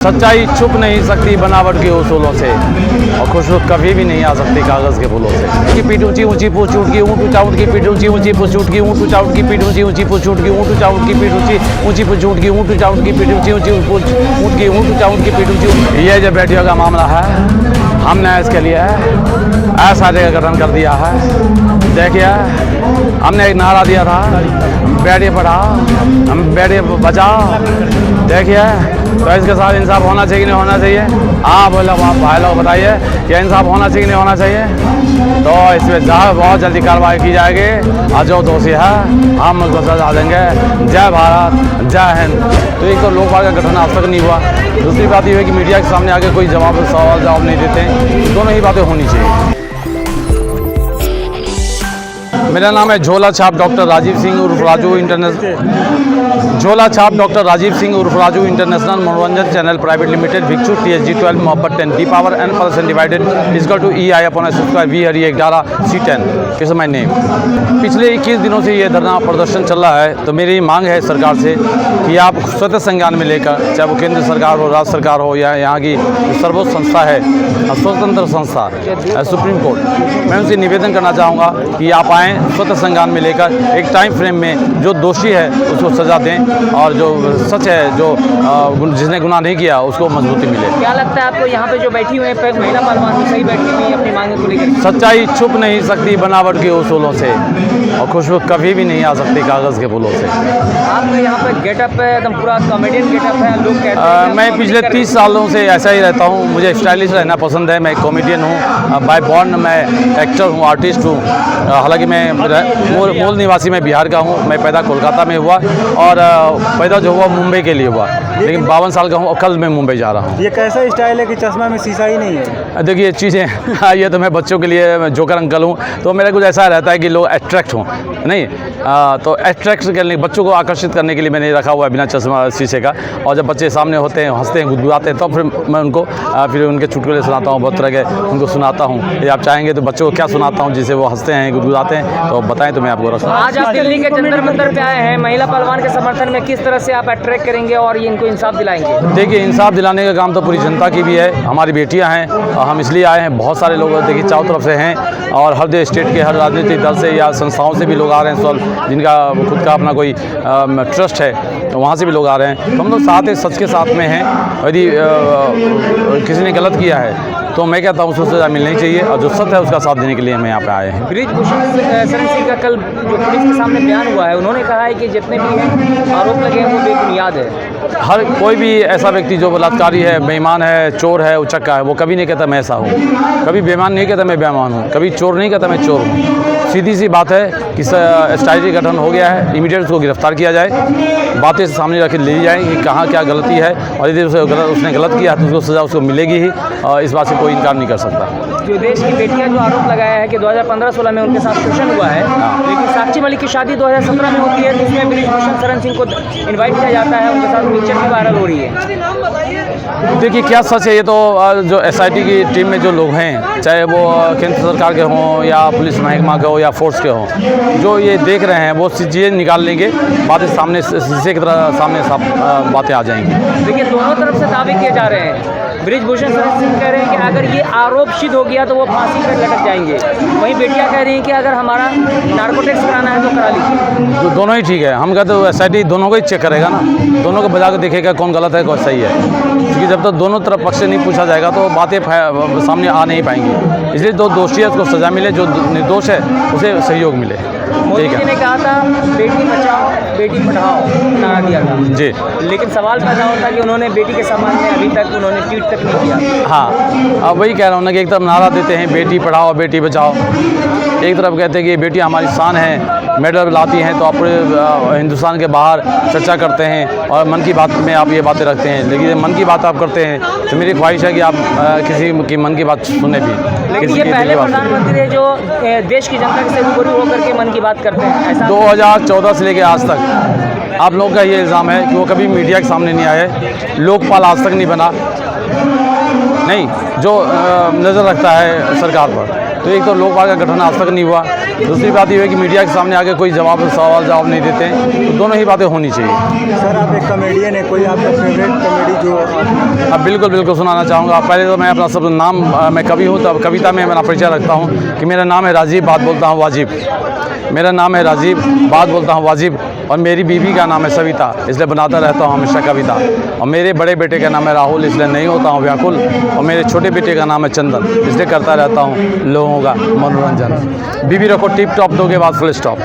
सच्चाई छुप नहीं सकती बनावट के उसूलों से और खुशबू कभी भी नहीं आ सकती कागज़ के फूलों से। की पीठ ऊंची ऊंची पूछ उठ की ऊँट ऊँचा उठ की पीठ ऊंची ऊंची पूछ उठ की ऊँट ऊँचा उठ की पीठ ऊंची ऊंची पूछ उठ की ऊँट ऊँचा उठ की पीठ ऊंची ऊंची पूछ उठ की ऊँट ऊँचा उठ की पीठ ऊंची ऊंची पूछ उठ की ऊँट ऊँचा उठ की पीठ ऊंची। ये जो बेटियों का मामला है, हमने इसके लिए ऐसा जगह गठन कर दिया है। देखिए, हमने एक नारा दिया था, बेटी पढ़ाओ हम बेटी बचाओ। देखिए, तो इसके साथ इंसाफ होना चाहिए कि नहीं होना चाहिए? हाँ बोलो आप भाई लोग बताइए, क्या इंसाफ होना चाहिए कि नहीं होना चाहिए? तो इसमें बहुत जल्दी कार्रवाई की जाएगी और जो दोषी है हम उसको सजा देंगे। जय भारत, जय हिंद। तो एक तो लोकपाल का गठन आज तक नहीं हुआ। दूसरी बात यह है कि मीडिया के सामने आके कोई सवाल जवाब नहीं देते। दोनों ही बातें होनी चाहिए। मेरा नाम है झोला छाप डॉक्टर राजीव सिंह उर्फ राजू इंटरनेशनल। झोला छाप डॉक्टर राजीव सिंह उर्फ Raju international Manoranjan channel private limited भिक्षु TSG 12 मोहब्बत 10 D power n% divided equal to EI upon subscribe V हरी 11 C10 इज माई नेम। पिछले 21 दिनों से ये धरना प्रदर्शन चल रहा है। तो मेरी मांग है सरकार से कि आप स्वतः संज्ञान में लेकर, चाहे वो केंद्र सरकार हो, राज्य सरकार हो या यहाँ की सर्वोच्च संस्था है, स्वतंत्र संस्था सुप्रीम कोर्ट, मैं उनसे निवेदन करना चाहूँगा कि आप आएँ स्वतः संज्ञान में लेकर एक टाइम फ्रेम में जो दोषी है उसको सजा दें और जो सच है, जो जिसने गुनाह नहीं किया उसको मजबूती मिले। क्या लगता है आपको यहाँ पे जो बैठी हुई है महिला पहलवान सही बैठी हुई अपनी मांगों को लेकर? सच्चाई छुप नहीं सकती बनावट के उसूलों से और खुशबू कभी भी नहीं आ सकती कागज़ के फूलों से। आपका यहाँ पे गेटअप है एकदम पूरा कॉमेडियन गेटअप है, लोग कहते हैं मैं पिछले 30 सालों से ऐसा ही रहता हूँ। मुझे स्टाइलिश रहना पसंद है। मैं कॉमेडियन हूँ बाय बॉर्न, मैं एक्टर हूँ, आर्टिस्ट हूँ। हालांकि मैं मूल निवासी मैं बिहार का हूँ। मैं पैदा कोलकाता में हुआ और पैदा जो हुआ मुंबई के लिए हुआ, लेकिन 52 साल का हूँ और कल मैं मुंबई जा रहा हूँ। ये कैसा स्टाइल है कि चश्मा में शीशा ही नहीं है? देखिए चीज़ें ये तो मैं बच्चों के लिए जोकर अंकल हूँ, तो मेरा कुछ ऐसा रहता है कि लोग अट्रैक्ट हों, नहीं तो अट्रैक्ट करने, बच्चों को आकर्षित करने के लिए मैंने रखा हुआ है बिना चश्मा शीशे का। और जब बच्चे सामने होते हैं, हंसते हैं, गुदगुदाते हैं, तो फिर मैं उनको फिर उनके चुटकुले सुनाता हूँ, बहुत तरह के उनको सुनाता हूँ। यदि आप चाहेंगे तो बच्चों को क्या सुनाता हूँ जिससे वो हंसते हैं, गुदगुदाते हैं, तो बताएं तो मैं आपको रखूँ। आज आप दिल्ली के जंतर मंतर पे आए हैं, महिला पहलवान के समर्थन में किस तरह से आप अट्रैक्ट करेंगे और इनको इंसाफ दिलाएंगे? देखिए, इंसाफ दिलाने का काम तो पूरी जनता की भी है, हमारी बेटियां हैं और हम इसलिए आए हैं। बहुत सारे लोग देखिए चारों तरफ से हैं और हर स्टेट के हर राजनीतिक दल से या संस्थाओं से भी लोग आ रहे हैं, जिनका खुद का अपना कोई ट्रस्ट है, तो वहाँ से भी लोग आ रहे हैं। तो हम लोग साथ हैं, सच के साथ में हैं। यदि किसी ने गलत किया है तो मैं कहता हूँ उसको सजा मिलनी चाहिए और जो सत्य है उसका साथ देने के लिए हम यहाँ पे आए हैं। बृजभूषण शरण सिंह का कल जो पुलिस के सामने बयान हुआ है, उन्होंने कहा है कि जितने भी हैं आरोप लगे हैं वो बेबुनियाद है। हर कोई भी ऐसा व्यक्ति जो बलात्कारी है, बेईमान है, चोर है, उचक्का है, वो कभी नहीं कहता मैं ऐसा हूँ। कभी बेईमान नहीं कहता मैं बेईमान हूँ। कभी चोर नहीं कहता मैं चोर हूँ। सीधी सी बात है कि स्ट्रैटेजी गठन हो गया है, इमीडिएट उसको गिरफ्तार किया जाए, बातें सामने रख ली जाए कि कहाँ क्या गलती है और यदि उसने गलत किया तो उसको सज़ा उसको मिलेगी ही। और इस बात से कोई इनकार नहीं कर सकता। जो देश की बेटियां जो आरोप लगाया है कि 2015-16 में उनके साथ शोषण हुआ है, लेकिन साक्षी मलिक की शादी 2017 में होती है, तो उसमें बृजभूषण शरण सिंह को इन्वाइट किया जाता है, उनके साथ पिक्चर भी वायरल हो रही है। देखिए क्या सच है, ये तो जो SIT की टीम में जो लोग हैं, चाहे वो केंद्र सरकार के हों या पुलिस महकमा के हो या फोर्स के हों, जो ये देख रहे हैं वो चीज़ें निकाल लेंगे, बातें सामने शीशे की तरह सामने सब बातें आ जाएंगी। देखिए, दोनों तरफ से दावे किए जा रहे हैं। बृजभूषण शरण सिंह कह रहे हैं कि अगर ये आरोप सिद्ध हो गया तो वो फांसी पर लटक जाएंगे। वहीं बेटियां कह रही हैं कि अगर हमारा नार्कोटिक्स कराना है तो करा लीजिए। दोनों ही ठीक है। हम कहते हैं SIT दोनों को ही चेक करेगा ना, दोनों को बजा कर देखेगा कौन गलत है कौन सही है, क्योंकि जब तक दोनों तरफ पक्ष से नहीं पूछा जाएगा तो बातें सामने आ नहीं पाएंगी। इसलिए जो दोषी है उसको सज़ा मिले, जो निर्दोष है उसे सहयोग मिले। मोदी जी ने कहा था बेटी बचाओ बेटी पढ़ाओ, नारा दिया था जी, लेकिन सवाल पैदा होता कि उन्होंने बेटी के सम्मान में अभी तक उन्होंने ट्वीट तक नहीं किया। हाँ, अब वही कह रहा हूँ ना कि एक तरफ नारा देते हैं बेटी पढ़ाओ बेटी बचाओ, एक तरफ कहते हैं कि बेटी हमारी शान है, मेडल लाती हैं, तो आप पूरे हिंदुस्तान के बाहर चर्चा करते हैं और मन की बात में आप ये बातें रखते हैं। लेकिन मन की बात आप करते हैं तो मेरी ख्वाहिश है कि आप किसी की मन की बात सुने भी। लेकिन ये पहले प्रधानमंत्री है जो देश की जनता से रूबरू होकर के मन की बात करते हैं। ऐसा 2014 से लेकर आज तक आप लोगों का ये इल्ज़ाम है कि वो कभी मीडिया के सामने नहीं आए, लोकपाल आज तक नहीं बना, नहीं जो नज़र रखता है सरकार पर। तो एक तो लोकपाल का गठन आज तक नहीं हुआ, दूसरी बात ये है कि मीडिया के सामने आके कोई सवाल जवाब नहीं देते हैं, तो दोनों ही बातें होनी चाहिए। सर आप एक कॉमेडियन है, कोई आपका फेवरेट कॉमेडी जो अब बिल्कुल सुनाना चाहूँगा। पहले तो मैं अपना सब नाम, मैं कवि हूँ, तब कविता में मेरा परिचय रखता हूँ कि मेरा नाम है राजीव, बात बोलता हूँ वाजिब। मेरा नाम है राजीव, बात बोलता हूँ वाजिब, और मेरी बीवी का नाम है सविता, इसलिए बनाता रहता हूँ हमेशा कविता। और मेरे बड़े बेटे का नाम है राहुल, इसलिए नहीं होता हूँ व्याकुल। और मेरे छोटे बेटे का नाम है चंदन, इसलिए करता रहता हूँ लोगों का मनोरंजन। बीवी रखो टिप टॉप, दो के बाद फुल स्टॉप।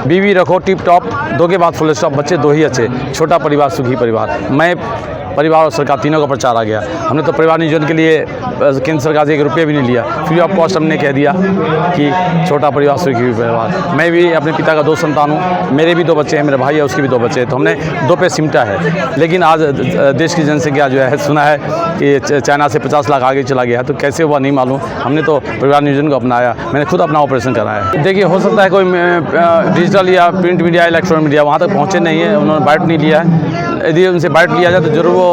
बीवी रखो टिप टॉप, दो के बाद फुल स्टॉप। बच्चे दो ही अच्छे, छोटा परिवार सुखी परिवार। मैं परिवार और सरकार तीनों का प्रचार आ गया। हमने तो परिवार नियोजन के लिए केंद्र सरकार से 1 रुपये भी नहीं लिया, फ्री ऑफ कॉस्ट हमने कह दिया कि छोटा परिवार सुखी परिवार। मैं भी अपने पिता का 2 संतान हूँ, मेरे भी 2 बच्चे हैं, मेरे भाई है उसके भी 2 बच्चे हैं, तो हमने 2 पे सिमटा है। लेकिन आज देश की जनसंख्या जो है, सुना है कि चाइना से 50 लाख आगे चला गया है, तो कैसे हुआ नहीं मालूम। हमने तो परिवार नियोजन को अपनाया, मैंने खुद अपना ऑपरेशन कराया। देखिए, हो सकता है कोई डिजिटल या प्रिंट मीडिया, इलेक्ट्रॉनिक मीडिया वहाँ तक पहुँचे नहीं है, उन्होंने बाइट नहीं लिया है। यदि उनसे बाइट लिया जाए तो जरूर वो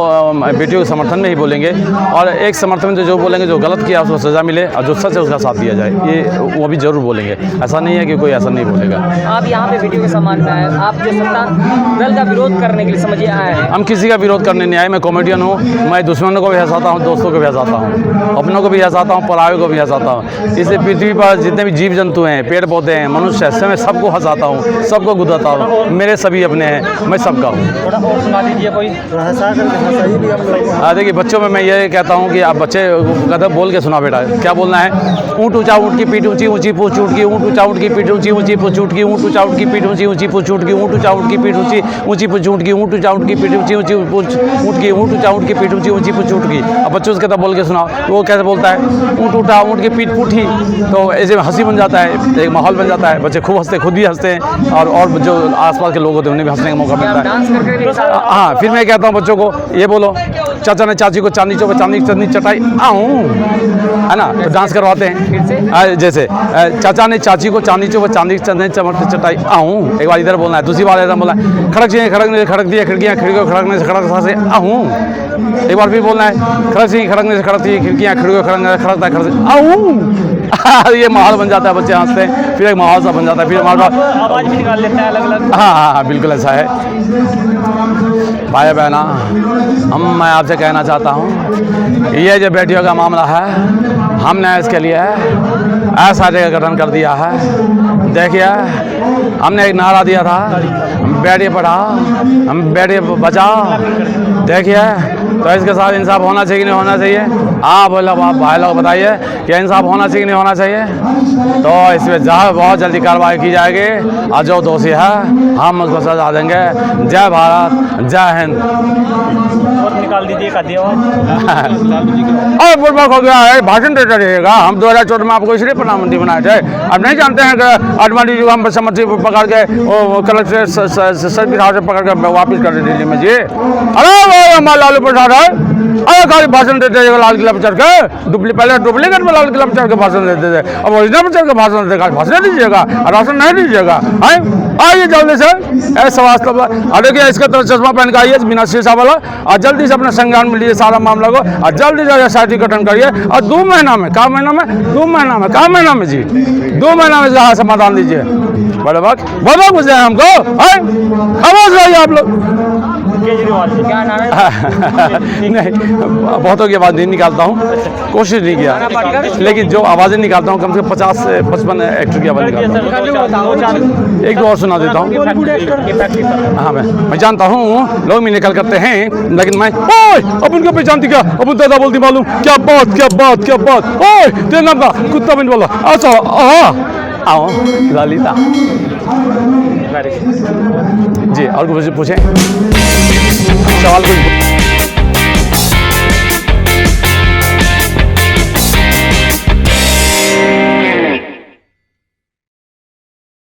बेटियों के समर्थन में ही बोलेंगे, और एक समर्थन में जो बोलेंगे, जो गलत किया उसको सज़ा मिले, और जो सच है उसका साथ दिया जाए, ये वो भी जरूर बोलेंगे। ऐसा नहीं है कि कोई ऐसा नहीं बोलेगा। आप यहाँ पे वीडियो के सम्मान में आए, आप जो सत्ता दल का विरोध करने के लिए समझिए आए हैं। हम किसी का विरोध करने नहीं आए। मैं कॉमेडियन हूँ, मैं दुश्मनों को भी हंसाता हूँ, दोस्तों को भी हंसाता हूँ, अपनों को भी हंसाता हूँ, परायों को भी हंसाता हूँ। इसलिए पृथ्वी पर जितने भी जीव जंतु हैं, पेड़ पौधे हैं, मनुष्य है, मैं सबको हंसाता हूँ, सबको गुदाता हूँ। मेरे सभी अपने हैं, मैं सबका हूँ। थोड़ा और सुना दीजिए कोई। हंसाइए भी हम लोग। देखिए, बच्चों में मैं ये कहता हूँ कि आप बच्चे कहते बोल के सुना बेटा, क्या बोलना है। ऊँट ऊँचा ऊँट की पीठ ऊँची ऊँची पूछ ऊँट की, ऊँट ऊँचा ऊँट की पीठ ऊँची ऊँची पूछ ऊँट की, ऊँट ऊँचा ऊँट की पीठ ऊँची ऊँची पूछ ऊँट की, ऊँट ऊँचा ऊँट की पीठ ऊँची ऊँची पूछ ऊँट की, ऊँट ऊँचा ऊँट की पीठ ऊँची ऊँची पूछ ऊँट की, ऊँट ऊँचा ऊँट की पीठ ऊँची ऊँची पूछ ऊँट की। अब बच्चों से कहता बोल के सुनाओ, तो वो कैसे बोलता है, ऊँट उठा ऊँट की पीठ पूठी, तो ऐसे में हंसी बन जाता है, एक माहौल बन जाता है, बच्चे खूब हंसते, खुद भी हंसते हैं, और जो आसपास के लोग होते हैं उन्हें भी हंसने का मौका मिलता है। हाँ, फिर मैं कहता हूँ बच्चों को ये बोलो, चाचा ने चाची को चांदी चौक चांदी की चटनी चटाई आऊँ, है ना, तो डांस करवाते हैं। जैसे चाचा ने चाची को चांदी चौक चांदी की चटनी चटाई आऊँ, एक बार इधर बोलना है, दूसरी बार ऐसा बोलना है, खड़क चाहिए खड़कने से खड़क दिया खिड़कियाँ, खिड़कियों खड़कने से खड़क से आऊँ। एक बार फिर बोलना है, खड़क चाहिए खड़कने से खड़कती है खिड़कियाँ, खिड़कियों खड़कने से खड़कता है खड़क से आऊँ। ये माहौल बन जाता है, बच्चे हंसते हैं, फिर एक माहौल सा बन जाता है, फिर हमारे आवाज़ भी निकाल लेते हैं अलग अलग। हाँ, बिल्कुल ऐसा है। भाई बहना, मैं आपसे कहना चाहता हूँ, ये जो बेटियों का मामला है, हमने इसके लिए ऐसा जगह गठन कर दिया है। देखिए, हमने एक नारा दिया था, बेटी पढ़ाओ, हम बेटी बचाओ। देखिए, तो इसके साथ इंसाफ होना चाहिए कि नहीं होना चाहिए? हाँ बोलो, आप भाई लोग बताइए कि इंसाफ होना चाहिए कि नहीं होना चाहिए? तो इसमें बहुत जल्दी कार्रवाई की जाएगी, और जो दोषी है हम उसको सजा देंगे। जय भारत, जय हिंद। निकाल दीजिए का और बुढ़बक हो गया है, भाषण देते रहिएगा। हम 2014 में आपको इसलिए प्रधानमंत्री बनाए थे। अब नहीं जानते हैं कि आडवाणी जी को हम समर्थी पकड़ के वो कलेक्ट्रेट सर्किट हाउस से पकड़ के वापिस कर दे दिल्ली में जी। अरे वो हमारा लालू प्रसाद है, अरे खाली भाषण देते थे लाल किला पर चढ़ के, पहले डुप्लीकेट में लाल किला पर चढ़ के भाषण देते थे, अब ओरिजिनल पर चढ़ के भाषण देते। भाषण दीजिएगा, राशन नहीं दीजिएगा। आइए जल्दी से ऐसा वास्तव। और देखिए, इसका तरह चश्मा पहन के आइए बिना शीशा वाला, और जल्दी से अपने संज्ञान में लीजिए सारा मामला को, और जल्दी से एसआईटी गठन करिए, और 2 महीना में, का महीना में, 2 महीना में, का महीना में जी, 2 महीना में जहाँ समाधान दीजिए। बड़े वक्त बहुत कुछ है हमको, खामोश रहिए आप लोग। केजरीवाल जी क्या नाम है? नहीं, बहुतों की आवाज़ नहीं निकालता हूँ, कोशिश नहीं किया, लेकिन जो आवाज़ें निकालता हूँ कम से कम 50 से 55 एक्टर की आवाज़ निकालता हूँ। एक 2 और सुना देता हूँ। हाँ, मैं जानता हूँ लोग भी निकल करते हैं, लेकिन मैं अब उनको पहचानती क्या, अब दादा बोलती मालूम क्या बात क्या बात क्या बात। तेरे नाम का कुत्ता बन बोला। अच्छा आओ ललिता जी, और कुछ पूछें सवाल कुछ।